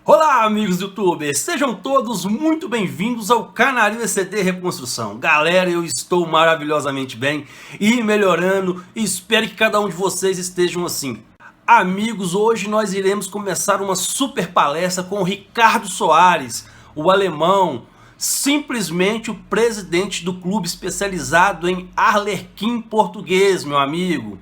Olá, amigos youtubers, sejam todos muito bem-vindos ao Canarinho ECD Reconstrução. Galera, eu estou maravilhosamente bem e melhorando, e espero que cada um de vocês estejam assim. Amigos, hoje nós iremos começar uma super palestra com o Ricardo Soares, o alemão, simplesmente o presidente do clube especializado em Arlequim português, meu amigo.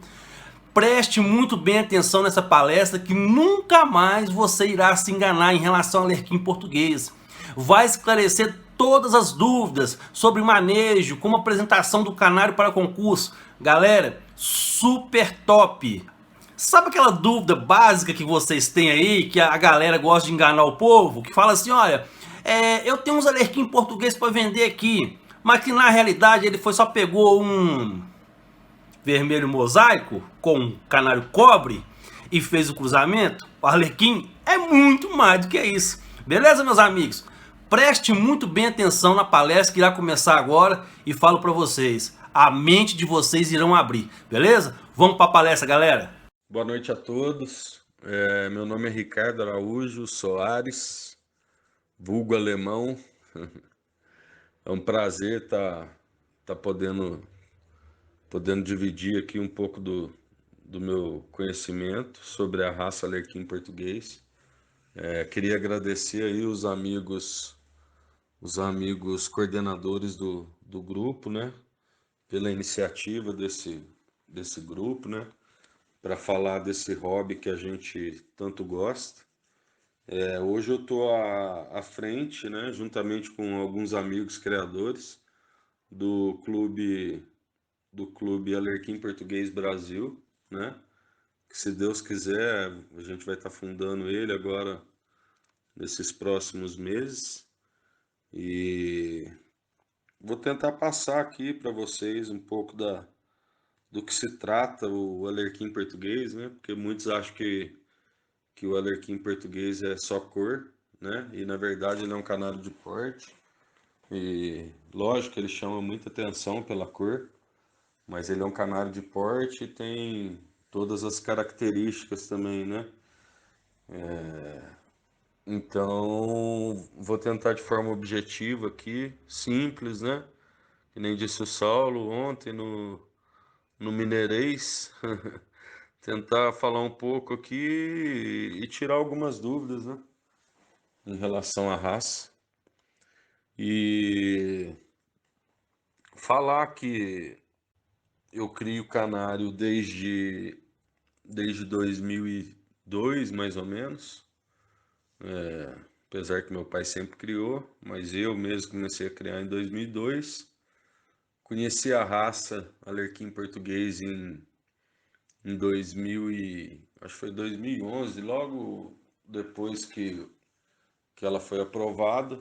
Preste muito bem atenção nessa palestra que nunca mais você irá se enganar em relação ao Alerquim português. Vai esclarecer todas as dúvidas sobre manejo, como apresentação do canário para concurso. Galera, super top! Sabe aquela dúvida básica que vocês têm aí, que a galera gosta de enganar o povo? Que fala assim, olha, eu tenho uns Alerquim português para vender aqui, mas que na realidade ele só pegou um vermelho mosaico com canário cobre e fez o cruzamento. O Arlequim é muito mais do que isso. Beleza, meus amigos? Preste muito bem atenção na palestra que irá começar agora e falo para vocês, a mente de vocês irão abrir, beleza? Vamos para a palestra, galera. Boa noite a todos. Meu nome é Ricardo Araújo Soares, vulgo alemão. É um prazer estar podendo dividir aqui um pouco do meu conhecimento sobre a raça Alerquim português. Queria agradecer aí os amigos coordenadores do grupo, né, pela iniciativa desse grupo, né, para falar desse hobby que a gente tanto gosta. Hoje eu estou à frente, né, juntamente com alguns amigos criadores do clube Alerquim Português Brasil, né? Que se Deus quiser, a gente vai estar fundando ele agora nesses próximos meses e vou tentar passar aqui para vocês um pouco do que se trata o Alerquim português, né? Porque muitos acham que o Alerquim português é só cor, né? E na verdade ele é um canário de porte. E lógico que ele chama muita atenção pela cor, mas ele é um canário de porte e tem todas as características também, né? Então, vou tentar de forma objetiva aqui, simples, né? Que nem disse o Saulo ontem no Mineirês, tentar falar um pouco aqui e tirar algumas dúvidas, né? Em relação à raça. E falar que eu crio canário desde 2002, mais ou menos. Apesar que meu pai sempre criou, mas eu mesmo comecei a criar em 2002. Conheci a raça Alerquim português em 2000 acho que foi 2011, logo depois que ela foi aprovada.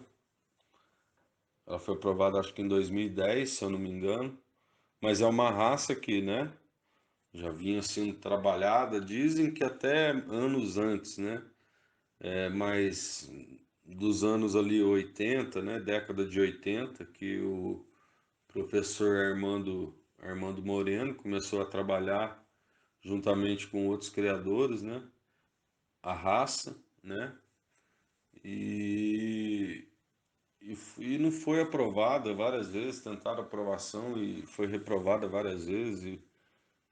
Ela foi aprovada acho que em 2010, se eu não me engano. Mas é uma raça que, né, já vinha sendo trabalhada, dizem que até anos antes, né? Mas dos anos ali 80, né, década de 80, que o professor Armando Moreno começou a trabalhar juntamente com outros criadores, né, a raça, né, e, e não foi aprovada várias vezes, tentaram aprovação e foi reprovada várias vezes, e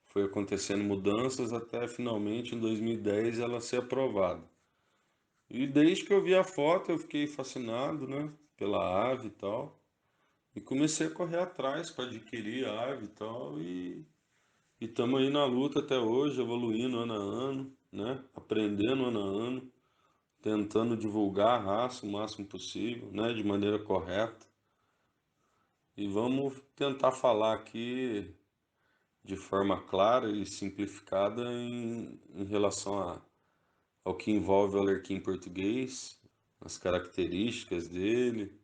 foi acontecendo mudanças até finalmente em 2010 ela ser aprovada. E desde que eu vi a foto eu fiquei fascinado, né, pela ave e tal. E comecei a correr atrás para adquirir a ave e tal. E estamos aí na luta até hoje, evoluindo ano a ano, né, aprendendo ano a ano, tentando divulgar a raça o máximo possível, né, de maneira correta. E vamos tentar falar aqui de forma clara e simplificada em relação ao que envolve o Alerquim português, as características dele,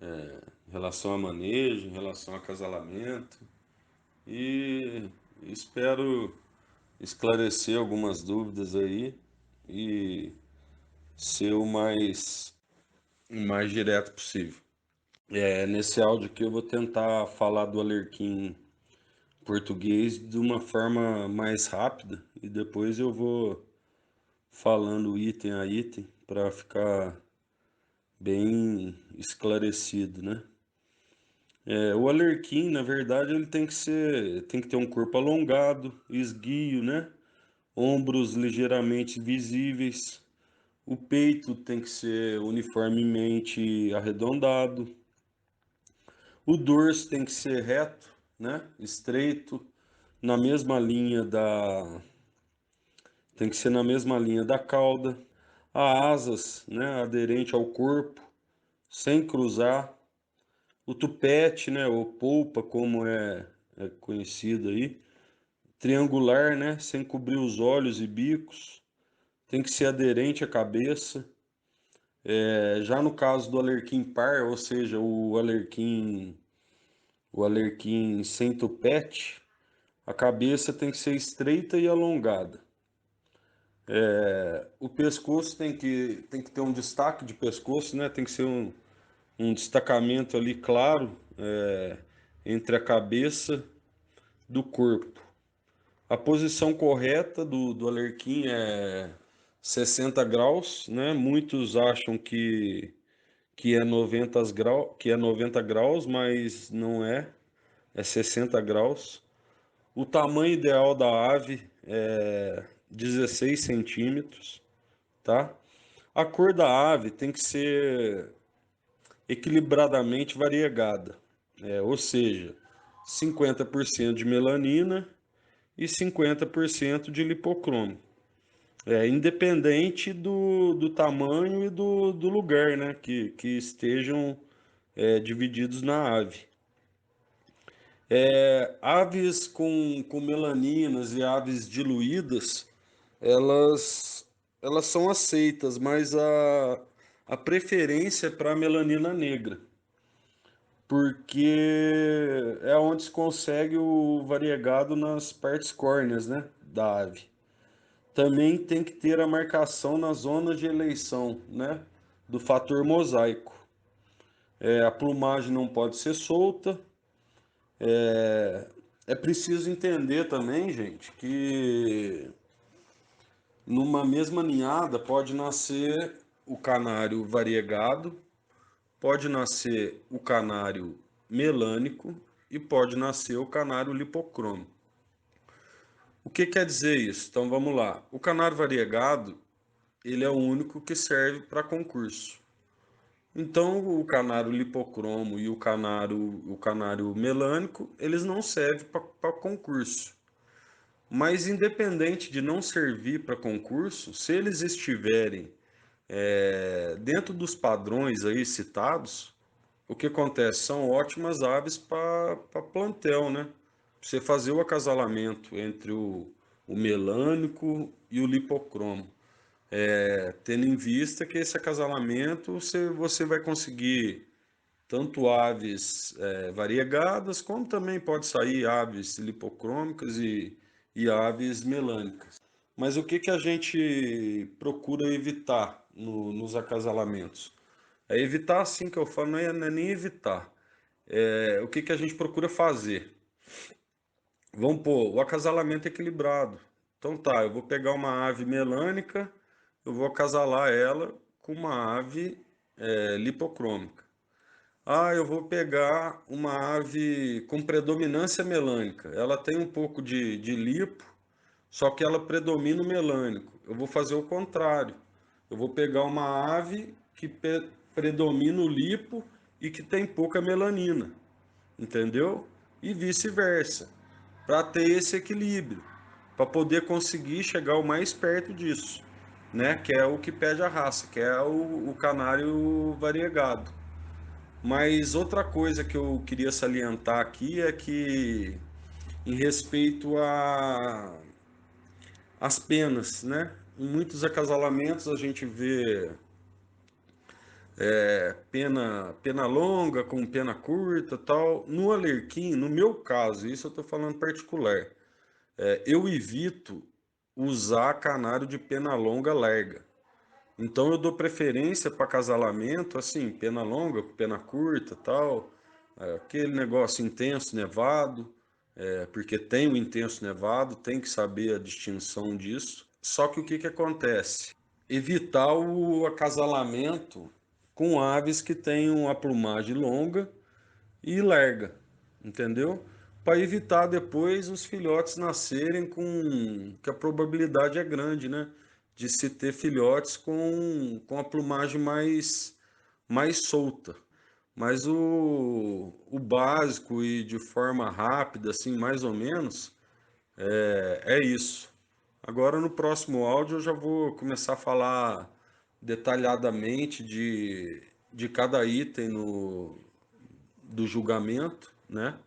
em relação a manejo, em relação a acasalamento e espero esclarecer algumas dúvidas aí e ser o mais direto possível. Nesse áudio aqui eu vou tentar falar do Alerquim português de uma forma mais rápida e depois eu vou falando item a item para ficar bem esclarecido, né? O alerquim, na verdade, ele tem que ter um corpo alongado, esguio, né? Ombros ligeiramente visíveis. O peito tem que ser uniformemente arredondado. O dorso tem que ser reto, né? Estreito, na mesma linha da tem que ser na mesma linha da cauda. As asas, né, aderente ao corpo, sem cruzar. O tupete, né, ou polpa, como é conhecido aí, triangular, né, sem cobrir os olhos e bicos. Tem que ser aderente à cabeça. Já no caso do alerquim par, ou seja, o alerquim sem tupete, a cabeça tem que ser estreita e alongada. O pescoço tem que ter um destaque de pescoço, né? Tem que ser um destacamento ali claro, entre a cabeça do corpo. A posição correta do alerquim é 60 graus, né? Muitos acham que é 90 graus, mas não é, é 60 graus. O tamanho ideal da ave é 16 centímetros, tá? A cor da ave tem que ser equilibradamente variegada, ou seja, 50% de melanina e 50% de lipocromo. Independente do tamanho e do lugar, né, que estejam divididos na ave. Aves com melaninas e aves diluídas, elas são aceitas, mas a preferência é para a melanina negra, porque é onde se consegue o variegado nas partes córneas, né, da ave. Também tem que ter a marcação na zona de eleição, né, do fator mosaico. A plumagem não pode ser solta. É preciso entender também, gente, que numa mesma ninhada pode nascer o canário variegado, pode nascer o canário melânico e pode nascer o canário lipocromo. O que quer dizer isso? Então vamos lá. O canário variegado, ele é o único que serve para concurso. Então o canário lipocromo e o canário melânico, eles não servem para concurso. Mas independente de não servir para concurso, se eles estiverem dentro dos padrões aí citados, o que acontece? São ótimas aves para plantel, né? Pra você fazer o acasalamento entre o melânico e o lipocromo. Tendo em vista que esse acasalamento você vai conseguir tanto aves variegadas, como também pode sair aves lipocrômicas e aves melânicas. Mas o que a gente procura evitar nos acasalamentos? Evitar, assim que eu falo, não é nem evitar. O que a gente procura fazer? Vamos pôr o acasalamento equilibrado. Então tá, eu vou pegar uma ave melânica, eu vou acasalar ela com uma ave lipocrômica. Ah, eu vou pegar uma ave com predominância melânica. Ela tem um pouco de lipo, só que ela predomina o melânico. Eu vou fazer o contrário. Eu vou pegar uma ave que predomina o lipo e que tem pouca melanina, entendeu? E vice-versa, para ter esse equilíbrio, para poder conseguir chegar o mais perto disso, né? Que é o que pede a raça, que é o canário variegado. Mas outra coisa que eu queria salientar aqui é que, em respeito às penas, né? Em muitos acasalamentos a gente vê pena longa com pena curta, tal. No alerquim, no meu caso, isso eu estou falando particular, eu evito usar canário de pena longa larga. Então eu dou preferência para acasalamento, assim, pena longa com pena curta, tal, aquele negócio intenso nevado, porque tem o intenso nevado, tem que saber a distinção disso. Só que o que que acontece? Evitar o acasalamento com aves que tenham a plumagem longa e larga, entendeu? Para evitar depois os filhotes nascerem com que a probabilidade é grande, né? De se ter filhotes com a plumagem mais solta. Mas o básico e de forma rápida, assim, mais ou menos, é isso. Agora no próximo áudio eu já vou começar a falar detalhadamente de cada item do julgamento, né?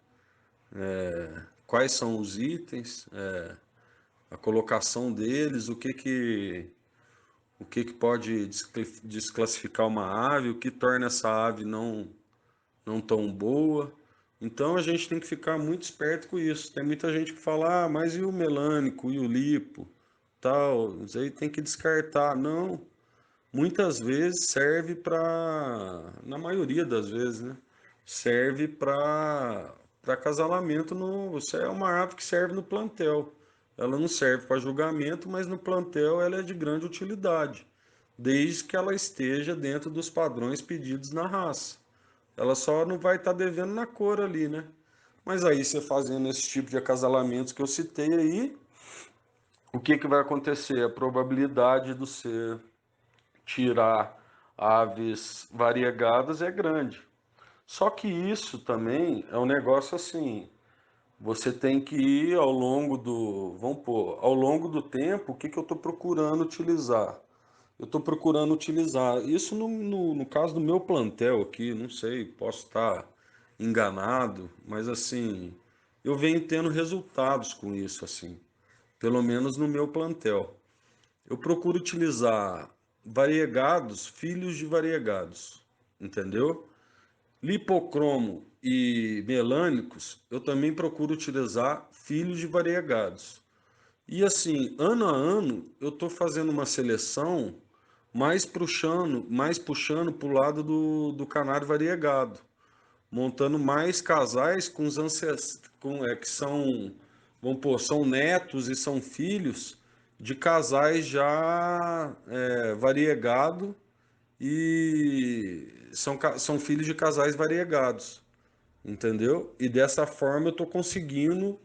Quais são os itens, a colocação deles, o que pode desclassificar uma ave, o que torna essa ave não tão boa. Então a gente tem que ficar muito esperto com isso. Tem muita gente que fala, ah, mas e o melânico, e o lipo, tal, isso aí tem que descartar. Não, muitas vezes serve para, na maioria das vezes, né? Serve para acasalamento no, você é uma ave que serve no plantel. Ela não serve para julgamento, mas no plantel ela é de grande utilidade, desde que ela esteja dentro dos padrões pedidos na raça. Ela só não vai estar devendo na cor ali, né? Mas aí você fazendo esse tipo de acasalamentos que eu citei aí, o que que vai acontecer? A probabilidade de você tirar aves variegadas é grande. Só que isso também é um negócio assim, você tem que ir ao longo do, vamos pôr, ao longo do tempo, o que que eu estou procurando utilizar? Eu estou procurando utilizar isso no caso do meu plantel aqui, não sei, posso estar enganado, mas assim, eu venho tendo resultados com isso, assim, pelo menos no meu plantel. Eu procuro utilizar variegados, filhos de variegados, entendeu? Lipocromo e melânicos, eu também procuro utilizar filhos de variegados. E assim, ano a ano, eu estou fazendo uma seleção mais puxando para o lado do canário variegado, montando mais casais com os que são, vamos pôr, são netos e são filhos de casais já variegado e são filhos de casais variegados, entendeu? E dessa forma eu estou conseguindo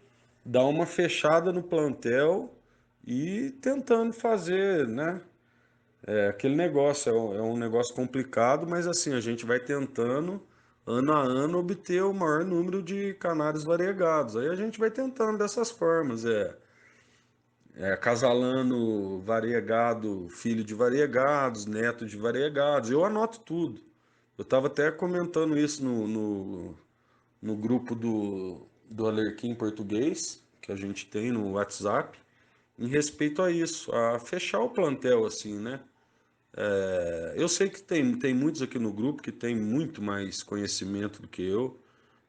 dar uma fechada no plantel e tentando fazer, né? É aquele negócio, é um negócio complicado, mas assim, a gente vai tentando, ano a ano, obter o maior número de canários variegados. Aí a gente vai tentando dessas formas, acasalando variegado, filho de variegados, neto de variegados. Eu anoto tudo. Eu estava até comentando isso no grupo do Alerquim Português, que a gente tem no WhatsApp, em respeito a isso, a fechar o plantel, assim, né? Eu sei que tem muitos aqui no grupo que tem muito mais conhecimento do que eu.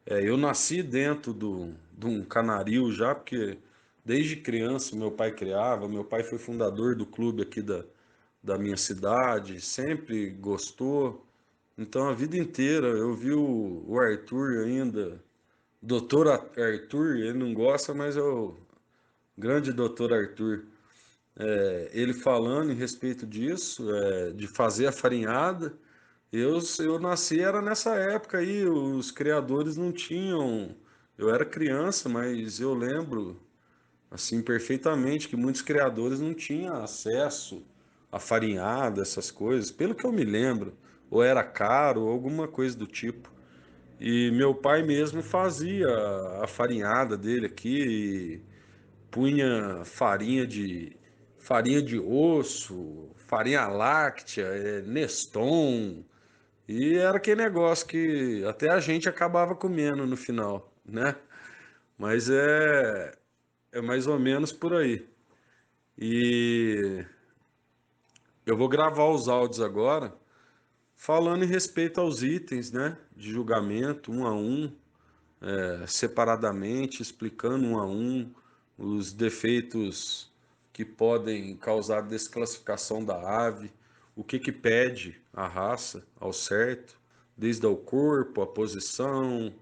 Eu nasci dentro de um canaril já, porque desde criança meu pai criava, meu pai foi fundador do clube aqui da minha cidade, sempre gostou. Então a vida inteira eu vi o Arthur ainda, doutor Arthur, ele não gosta, mas é o grande doutor Arthur. Ele falando em respeito disso, de fazer a farinhada. Eu nasci era nessa época aí, os criadores não tinham. Eu era criança, mas eu lembro assim perfeitamente que muitos criadores não tinham acesso à farinhada, essas coisas, pelo que eu me lembro, ou era caro, ou alguma coisa do tipo. E meu pai mesmo fazia a farinhada dele aqui, punha farinha de osso, farinha láctea, Neston, e era aquele negócio que até a gente acabava comendo no final, né? Mas é mais ou menos por aí. E eu vou gravar os áudios agora, falando em respeito aos itens, né? De julgamento, um a um, separadamente, explicando um a um os defeitos que podem causar desclassificação da ave, o que que pede a raça ao certo, desde o corpo, a posição,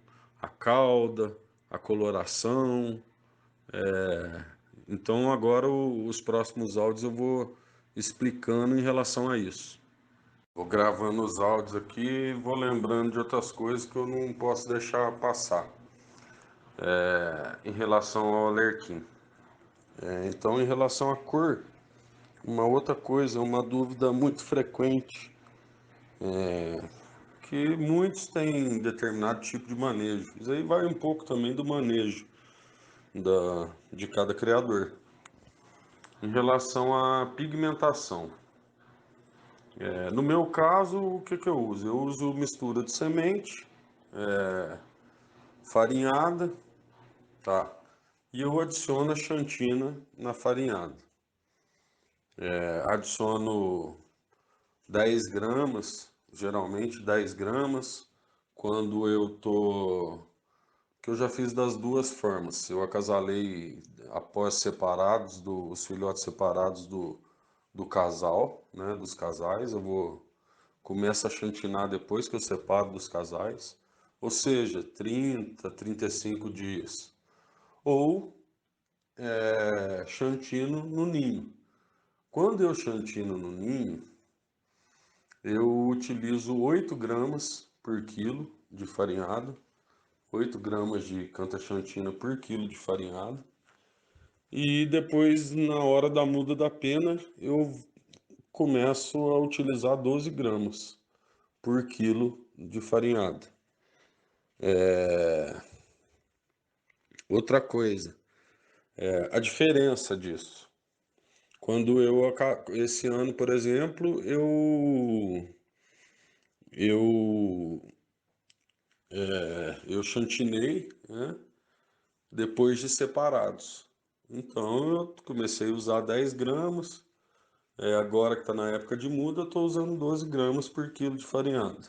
a cauda, a coloração, Então agora os próximos áudios eu vou explicando em relação a isso. Vou gravando os áudios aqui e vou lembrando de outras coisas que eu não posso deixar passar em relação ao alerquim. Então, em relação à cor, uma outra coisa, uma dúvida muito frequente, que muitos têm determinado tipo de manejo. Isso aí vai um pouco também do manejo de cada criador. Em relação à pigmentação, no meu caso, o que eu uso? Eu uso mistura de semente, farinhada, tá? E eu adiciono a xantina na farinhada. Adiciono 10 gramas, geralmente 10 gramas, quando eu tô. Que eu já fiz das duas formas. Eu acasalei após separados, os filhotes separados do casal, né? Dos casais. Eu vou começar a chantinar depois que eu separo dos casais. Ou seja, 35 dias. Ou chantino no ninho. Quando eu chantino no ninho, eu utilizo 8 gramas por quilo de farinhado, 8 gramas de canta-chantina por quilo de farinhado. E depois, na hora da muda da pena, eu começo a utilizar 12 gramas por quilo de farinhado. Outra coisa, a diferença disso. Esse ano, por exemplo, eu eu chantinei, né, depois de separados. Então eu comecei a usar 10 gramas. Agora que está na época de muda, eu estou usando 12 gramas por quilo de farinhado.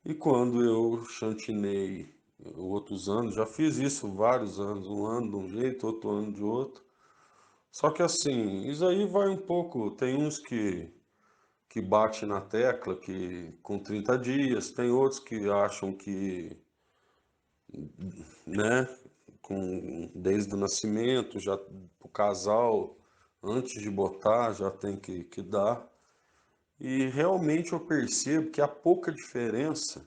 E quando eu chantinei outros anos, já fiz isso vários anos, um ano de um jeito, outro ano de outro. Só que assim, isso aí vai um pouco. Tem uns que bate na tecla que com 30 dias, tem outros que acham que, né, desde o nascimento, já o casal, antes de botar, já tem que dar. E realmente eu percebo que há pouca diferença,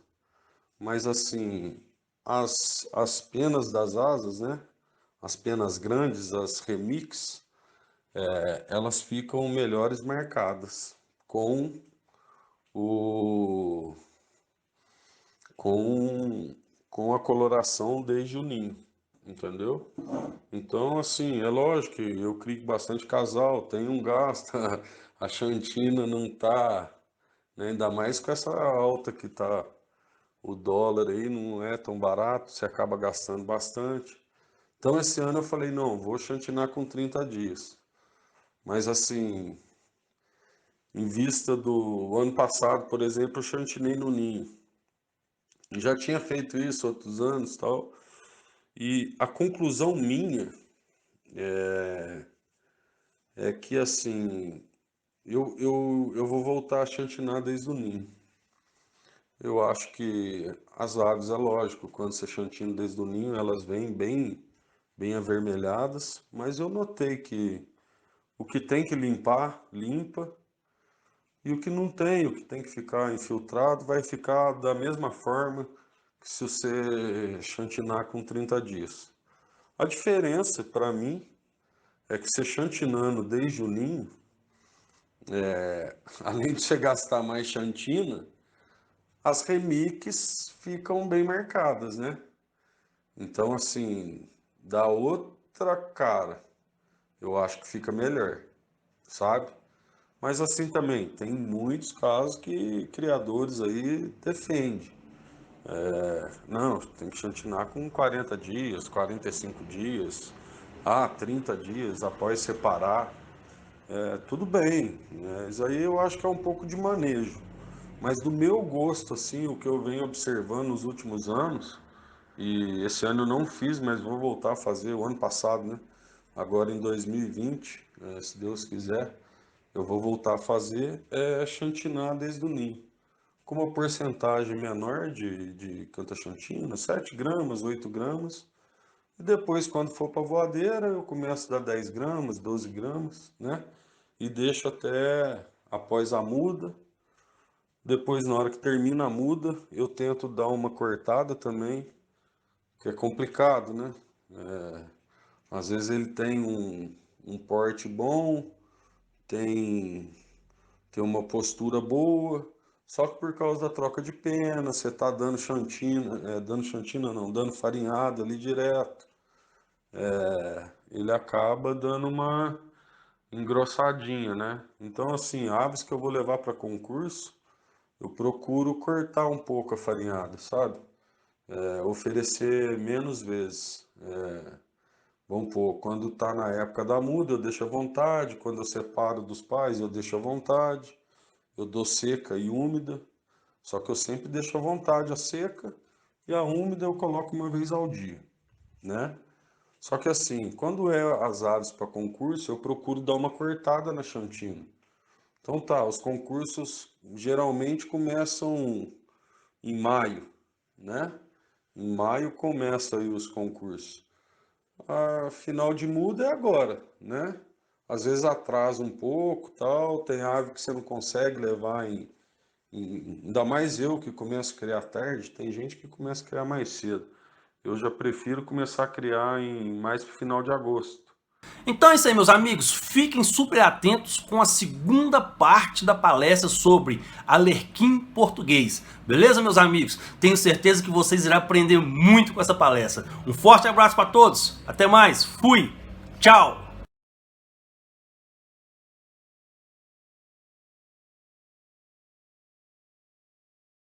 mas assim, as penas das asas, né? As penas grandes, as remix, elas ficam melhores marcadas com o com com a coloração desde o ninho, entendeu? Então, assim, é lógico que eu crio bastante casal, tem um gasto, a Xantina não tá, né, ainda mais com essa alta que tá o dólar aí, não é tão barato, você acaba gastando bastante. Então, esse ano eu falei, não, vou Xantinar com 30 dias. Mas, assim, em vista do ano passado, por exemplo, eu chantinei no ninho. Já tinha feito isso outros anos, tal. E a conclusão minha é que, assim, eu vou voltar a chantinar desde o ninho. Eu acho que as aves, é lógico, quando você chantina desde o ninho, elas vêm bem avermelhadas, mas eu notei que o que tem que limpar, limpa, e o que não tem, o que tem que ficar infiltrado, vai ficar da mesma forma que se você chantinar com 30 dias. A diferença, para mim, é que você chantinando desde o ninho, além de você gastar mais chantina, as remixes ficam bem marcadas, né? Então, assim, dá outra cara. Eu acho que fica melhor, sabe? Mas assim também, tem muitos casos que criadores aí defendem. Não, tem que chantinar com 40 dias, 45 dias, 30 dias após separar. Tudo bem, né? Isso aí eu acho que é um pouco de manejo. Mas do meu gosto, assim, o que eu venho observando nos últimos anos, e esse ano eu não fiz, mas vou voltar a fazer o ano passado, né? Agora em 2020, se Deus quiser, eu vou voltar a fazer chantinar desde o ninho. Com uma porcentagem menor de canta-chantina, 7 gramas, 8 gramas, E depois, quando for para voadeira, eu começo a dar 10 gramas, 12 gramas, né? E deixo até após a muda. Depois, na hora que termina a muda, eu tento dar uma cortada também, que é complicado, né? Às vezes ele tem um porte bom, tem, tem uma postura boa, só que por causa da troca de pena, você tá dando xantina, dando xantina não, dando farinhada ali direto, ele acaba dando uma engrossadinha, né? Então, assim, aves que eu vou levar para concurso, eu procuro cortar um pouco a farinhada, sabe? Oferecer menos vezes. Vamos pôr, quando tá na época da muda, eu deixo à vontade. Quando eu separo dos pais, eu deixo à vontade. Eu dou seca e úmida. Só que eu sempre deixo à vontade a seca e a úmida eu coloco uma vez ao dia, né? Só que assim, quando é as aves para concurso, eu procuro dar uma cortada na chantina. Então tá, os concursos geralmente começam em maio, né? Em maio começa aí os concursos. A final de muda é agora, né? Às vezes atrasa um pouco, tal, tem ave que você não consegue levar ainda mais eu que começo a criar tarde, tem gente que começa a criar mais cedo. Eu já prefiro começar a criar em mais pro final de agosto. Então é isso aí, meus amigos. Fiquem super atentos com a segunda parte da palestra sobre alerquim português. Beleza, meus amigos? Tenho certeza que vocês irão aprender muito com essa palestra. Um forte abraço para todos. Até mais. Fui. Tchau.